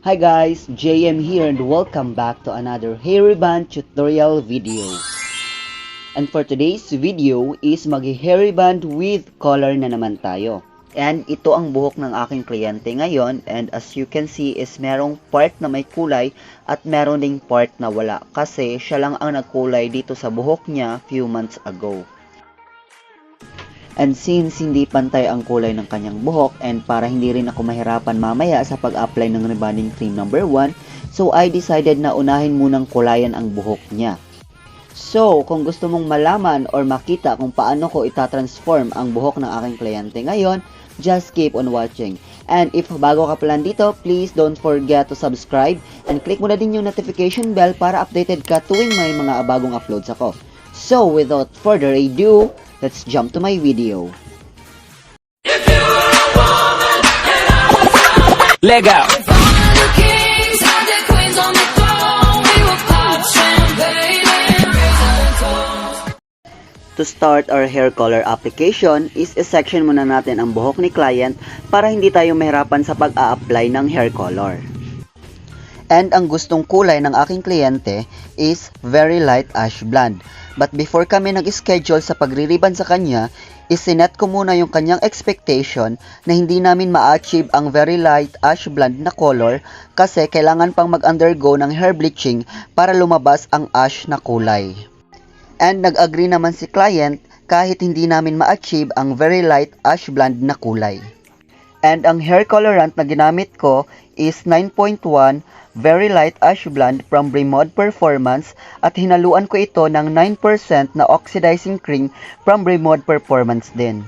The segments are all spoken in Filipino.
Hi guys, JM here and welcome back to another hair reband tutorial video. And for today's video is mag-hair reband with color na naman tayo. And ito ang buhok ng aking kliyente ngayon, and as you can see is merong part na may kulay at meron ding part na wala kasi siya lang ang nagkulay dito sa buhok niya few months ago. And since hindi pantay ang kulay ng kanyang buhok and para hindi rin ako mahirapan mamaya sa pag-apply ng rebonding cream number 1, so I decided na unahin munang kulayan ang buhok niya. So, kung gusto mong malaman or makita kung paano ko itatransform ang buhok ng aking kliyente ngayon, just keep on watching. And if bago ka pa lang dito, please don't forget to subscribe and click mo na din yung notification bell para updated ka tuwing may mga bagong uploads ako. So, without further ado, let's jump to my video. Leg out. To start our hair color application is i-section muna natin ang buhok ni client para hindi tayo mahirapan sa pag-a-apply ng hair color. And ang gustong kulay ng aking kliyente is very light ash blonde. But before kami nag-schedule sa pagre-rebond sa kanya, isinet ko muna yung kanyang expectation na hindi namin ma-achieve ang very light ash blonde na color kasi kailangan pang mag-undergo ng hair bleaching para lumabas ang ash na kulay. And nag-agree naman si client kahit hindi namin ma-achieve ang very light ash blonde na kulay. And ang hair colorant na ginamit ko is 9.1 very light ash blonde from Rebond Performance at hinaluan ko ito ng 9% na oxidizing cream from Rebond Performance din.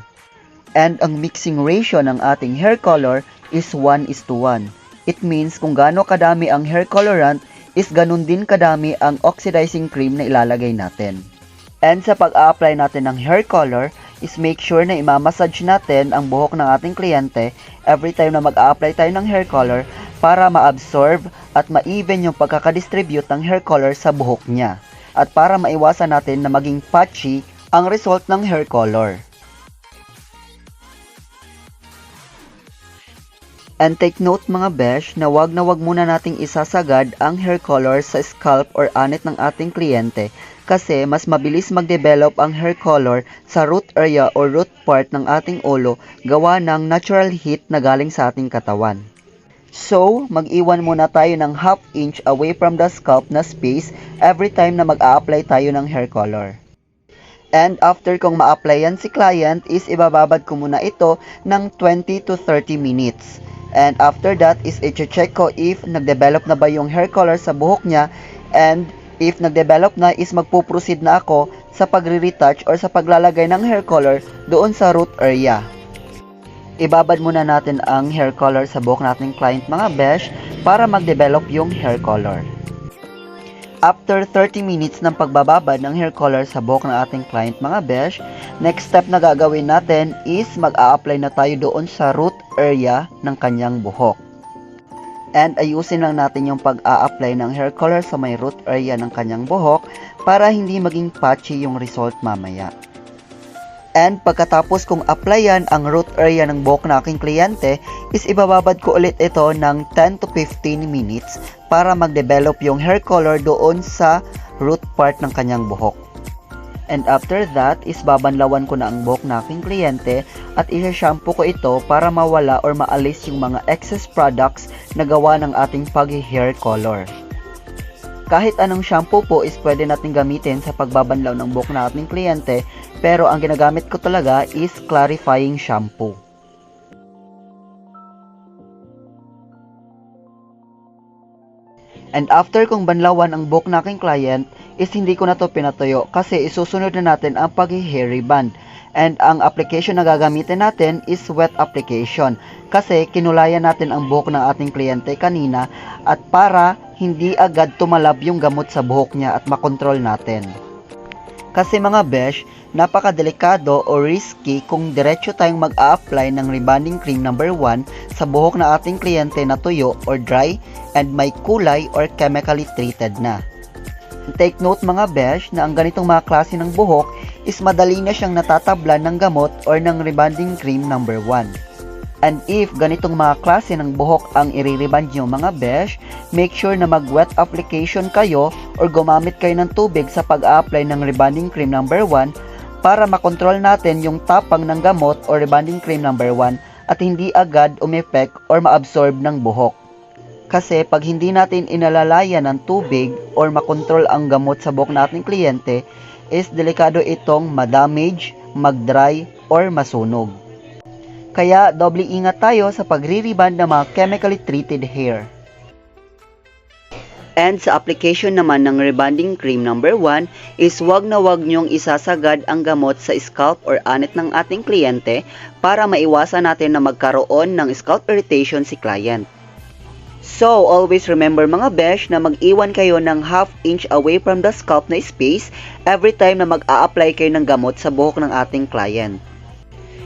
And ang mixing ratio ng ating hair color is 1:1. It means kung gaano kadami ang hair colorant is ganun din kadami ang oxidizing cream na ilalagay natin. And sa pag-a-apply natin ng hair color is make sure na imamassage natin ang buhok ng ating kliyente every time na mag-a-apply tayo ng hair color para ma-absorb at ma-even yung pagkakadistribute ng hair color sa buhok niya at para maiwasan natin na maging patchy ang result ng hair color. And take note mga besh na wag muna nating isasagad ang hair color sa scalp or anit ng ating kliyente kasi mas mabilis mag-develop ang hair color sa root area or root part ng ating ulo gawa ng natural heat na galing sa ating katawan. So, mag-iwan muna tayo ng 1/2 inch away from the scalp na space every time na mag-a-apply tayo ng hair color. And after kong ma-applyan si client is ibababad ko muna ito ng 20 to 30 minutes. And after that is i-check ko if nag-develop na ba yung hair color sa buhok niya, and if nag-develop na is magpo-proceed na ako sa pagre-retouch or sa paglalagay ng hair color doon sa root area. Ibabad muna natin ang hair color sa buhok nating client mga besh para mag-develop yung hair color. After 30 minutes ng pagbababad ng hair color sa buhok ng ating client mga besh, next step na gagawin natin is mag-a-apply na tayo doon sa root area ng kanyang buhok. And ayusin lang natin yung pag-a-apply ng hair color sa may root area ng kanyang buhok para hindi maging patchy yung result mamaya. And pagkatapos kong applyan ang root area ng buhok ng aking kliyente, is ibababad ko ulit ito ng 10 to 15 minutes para mag-develop yung hair color doon sa root part ng kanyang buhok. And after that is babanlawan ko na ang buhok ng aking kliyente at isa-shampoo ko ito para mawala or maalis yung mga excess products na gawa ng ating pag-hair color. Kahit anong shampoo po is pwede natin gamitin sa pagbabanlaw ng buhok ng ating kliyente, pero ang ginagamit ko talaga is clarifying shampoo. And after kong banlawan ang buhok ng aking client, is hindi ko na to pinatuyo kasi isusunod na natin ang pag-hair rebond. And ang application na gagamitin natin is wet application kasi kinulayan natin ang buhok ng ating kliyente kanina at para hindi agad tumalab yung gamot sa buhok niya at makontrol natin. Kasi mga besh, napakadelikado o risky kung diretso tayong mag-a-apply ng rebonding cream number 1 sa buhok ng ating kliyente na tuyo or dry and may kulay or chemically treated na. Take note mga besh na ang ganitong mga klase ng buhok is madali na siyang natatablan ng gamot or ng rebonding cream number 1. And if ganitong mga klase ng buhok ang i-rebond nyo mga besh, make sure na mag-wet application kayo or gumamit kayo ng tubig sa pag-a-apply ng rebonding cream number 1 para makontrol natin yung tapang ng gamot o rebonding cream number 1 at hindi agad umepek or maabsorb ng buhok. Kasi pag hindi natin inalalayan ng tubig or makontrol ang gamot sa buhok nating kliyente, is delikado itong madamage, mag-dry, or masunog. Kaya doble ingat tayo sa pagre-rebond ng mga chemically treated hair. And sa application naman ng rebonding cream number 1 is wag na wag nyong isasagad ang gamot sa scalp or anit ng ating kliyente para maiwasan natin na magkaroon ng scalp irritation si client. So, always remember mga besh na mag-iwan kayo ng ½ inch away from the scalp na space every time na mag-a-apply kayo ng gamot sa buhok ng ating client.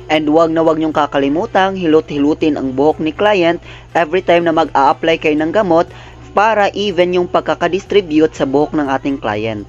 And wag na wag niyong kakalimutang hilot-hilutin ang buhok ni client every time na mag-a-apply kayo ng gamot para even yung pagkakadistribute sa buhok ng ating client.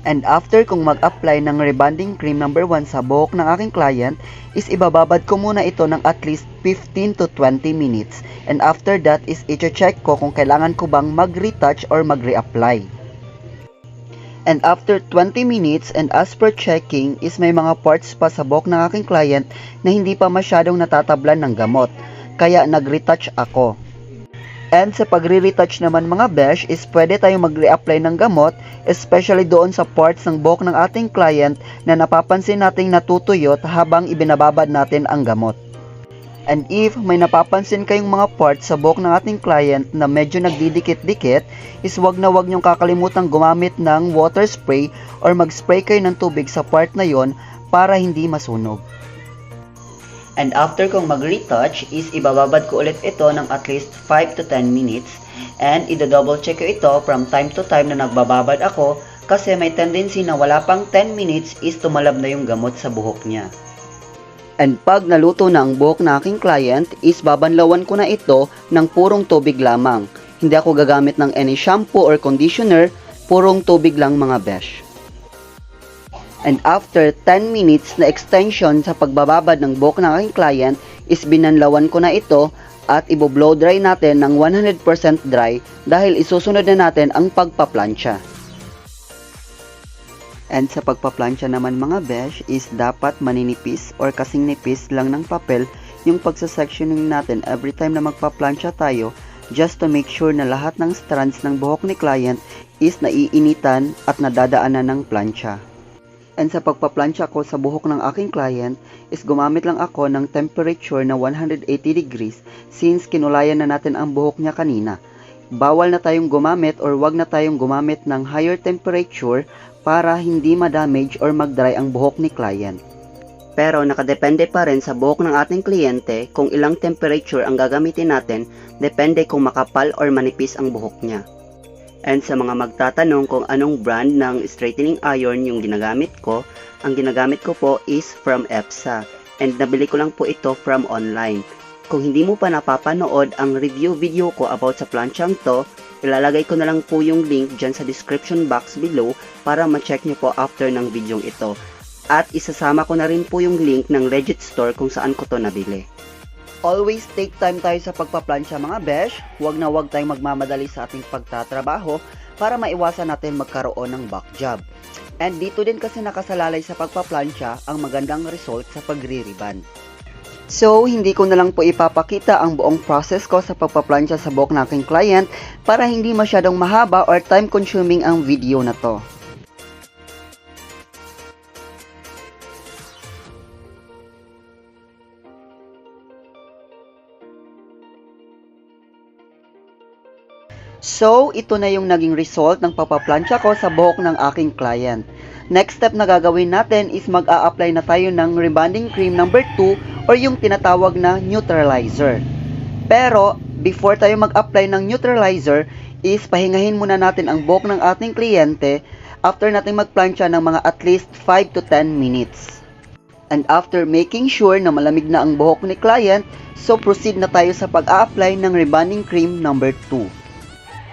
And after kong mag-apply ng rebonding cream number 1 sa buhok ng aking client, is ibababad ko muna ito ng at least 15 to 20 minutes. And after that is i-check ko kung kailangan ko bang mag-retouch or mag-reapply. And after 20 minutes and as per checking is may mga parts pa sa buhok ng aking client na hindi pa masyadong natatablan ng gamot. Kaya nag-retouch ako. And sa pagre-retouch naman mga besh is pwede tayong mag-reapply ng gamot, especially doon sa parts ng buhok ng ating client na napapansin nating natutuyot habang ibinababad natin ang gamot. And if may napapansin kayong mga parts sa buhok ng ating client na medyo nagdidikit-dikit, is wag na wag niyong kakalimutang gumamit ng water spray or mag-spray kayo ng tubig sa part na yon para hindi masunog. And after kong mag-retouch is ibababad ko ulit ito ng at least 5 to 10 minutes and i-double check ko ito from time to time na nagbababad ako kasi may tendency na wala pang 10 minutes is tumalab na yung gamot sa buhok niya. And pag naluto na ang buhok na aking client is babanlawan ko na ito ng purong tubig lamang. Hindi ako gagamit ng any shampoo or conditioner, purong tubig lang mga besh. And after 10 minutes na extension sa pagbababad ng buhok ng aking client is binanlawan ko na ito at ibo-blow dry natin ng 100% dry dahil isusunod na natin ang pagpaplansya. And sa pagpaplansya naman mga besh is dapat maninipis or kasing nipis lang ng papel yung pagsasectioning natin every time na magpaplansya tayo just to make sure na lahat ng strands ng buhok ni client is naiinitan at nadadaanan ng plansya. And sa pagpaplansya ko sa buhok ng aking client is gumamit lang ako ng temperature na 180 degrees since kinulayan na natin ang buhok niya kanina. Bawal na tayong gumamit or wag na tayong gumamit ng higher temperature para hindi ma-damage or mag-dry ang buhok ni client. Pero nakadepende pa rin sa buhok ng ating kliyente kung ilang temperature ang gagamitin natin, depende kung makapal or manipis ang buhok niya. And sa mga magtatanong kung anong brand ng straightening iron yung ginagamit ko, ang ginagamit ko po is from EPSA. And nabili ko lang po ito from online. Kung hindi mo pa napapanood ang review video ko about sa planchang to, ilalagay ko na lang po yung link dyan sa description box below para ma-check nyo po after ng video ito. At isasama ko na rin po yung link ng legit store kung saan ko to nabili. Always take time tayo sa pagpaplansya mga besh. Huwag na huwag tayong magmamadali sa ating pagtatrabaho para maiwasan natin magkaroon ng back job. And dito din kasi nakasalalay sa pagpaplansya ang magandang result sa pagre-rebond. So, hindi ko na lang po ipapakita ang buong process ko sa pagpaplansya sa buhok ng aking client para hindi masyadong mahaba or time consuming ang video na to. So, ito na yung naging result ng pagpaplansya ko sa buhok ng aking client. Next step na gagawin natin is mag-a-apply na tayo ng rebonding cream number 2 or yung tinatawag na neutralizer. Pero, before tayo mag-apply ng neutralizer, is pahingahin muna natin ang buhok ng ating kliyente after natin magplansya ng mga at least 5 to 10 minutes. And after making sure na malamig na ang buhok ni client, so proceed na tayo sa pag-a-apply ng rebonding cream number 2.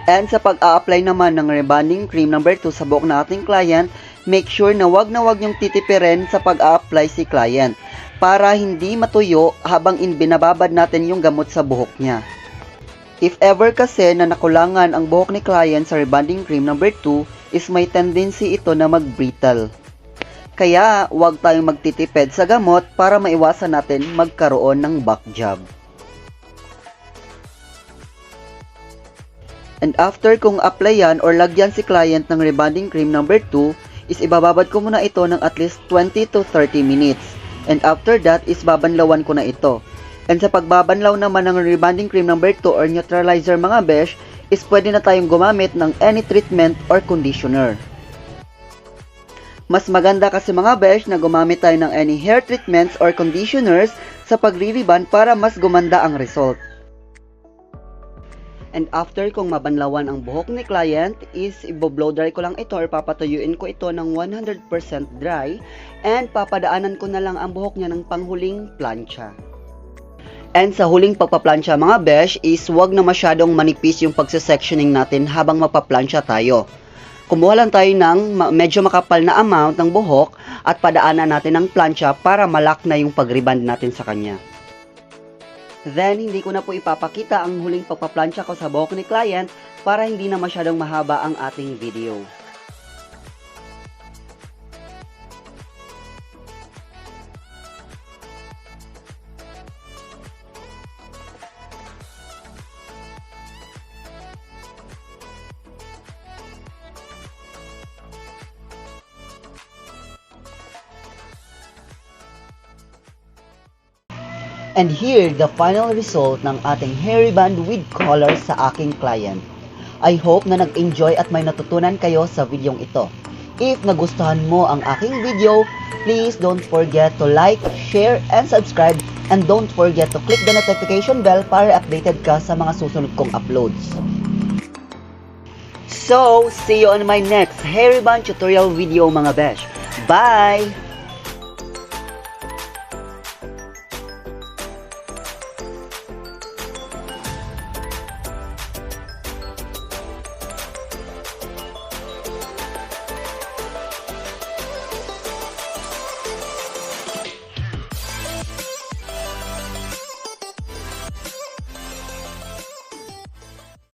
And sa pag-a-apply naman ng rebonding cream number 2 sa buhok ng ating client, make sure na wag niyong titipirin sa pag-a-apply si client para hindi matuyo habang binababad natin yung gamot sa buhok niya. If ever kasi na nakulangan ang buhok ni client sa rebonding cream number 2, is may tendency ito na mag-brittle. Kaya wag tayong magtitipid sa gamot para maiwasan natin magkaroon ng back job. And after kong applyan or lagyan si client ng rebonding cream number 2, is ibababad ko muna ito ng at least 20 to 30 minutes. And after that is babanlawan ko na ito. And sa pagbabanlaw naman ng rebonding cream number 2 or neutralizer mga besh, is pwede na tayong gumamit ng any treatment or conditioner. Mas maganda kasi mga besh na gumamit tayo ng any hair treatments or conditioners sa pagre-rebond para mas gumanda ang result. And after kong mabanlawan ang buhok ni client is i-blow dry ko lang ito or papatuyuin ko ito ng 100% dry and papadaanan ko na lang ang buhok niya ng panghuling plancha. And sa huling pagpaplansya mga besh is wag na masyadong manipis yung pagsesectioning natin habang magpaplansya tayo. Kumuha lang tayo ng medyo makapal na amount ng buhok at padaanan natin ng plancha para malak na yung pag-rebond natin sa kanya. Then, hindi ko na po ipapakita ang huling pagpaplansya ko sa buhok ni client para hindi na masyadong mahaba ang ating video. And here, the final result ng ating hair rebond with color sa aking client. I hope na nag-enjoy at may natutunan kayo sa videong ito. If nagustuhan mo ang aking video, please don't forget to like, share, and subscribe. And don't forget to click the notification bell para updated ka sa mga susunod kong uploads. So, see you on my next hair rebond tutorial video mga besh. Bye!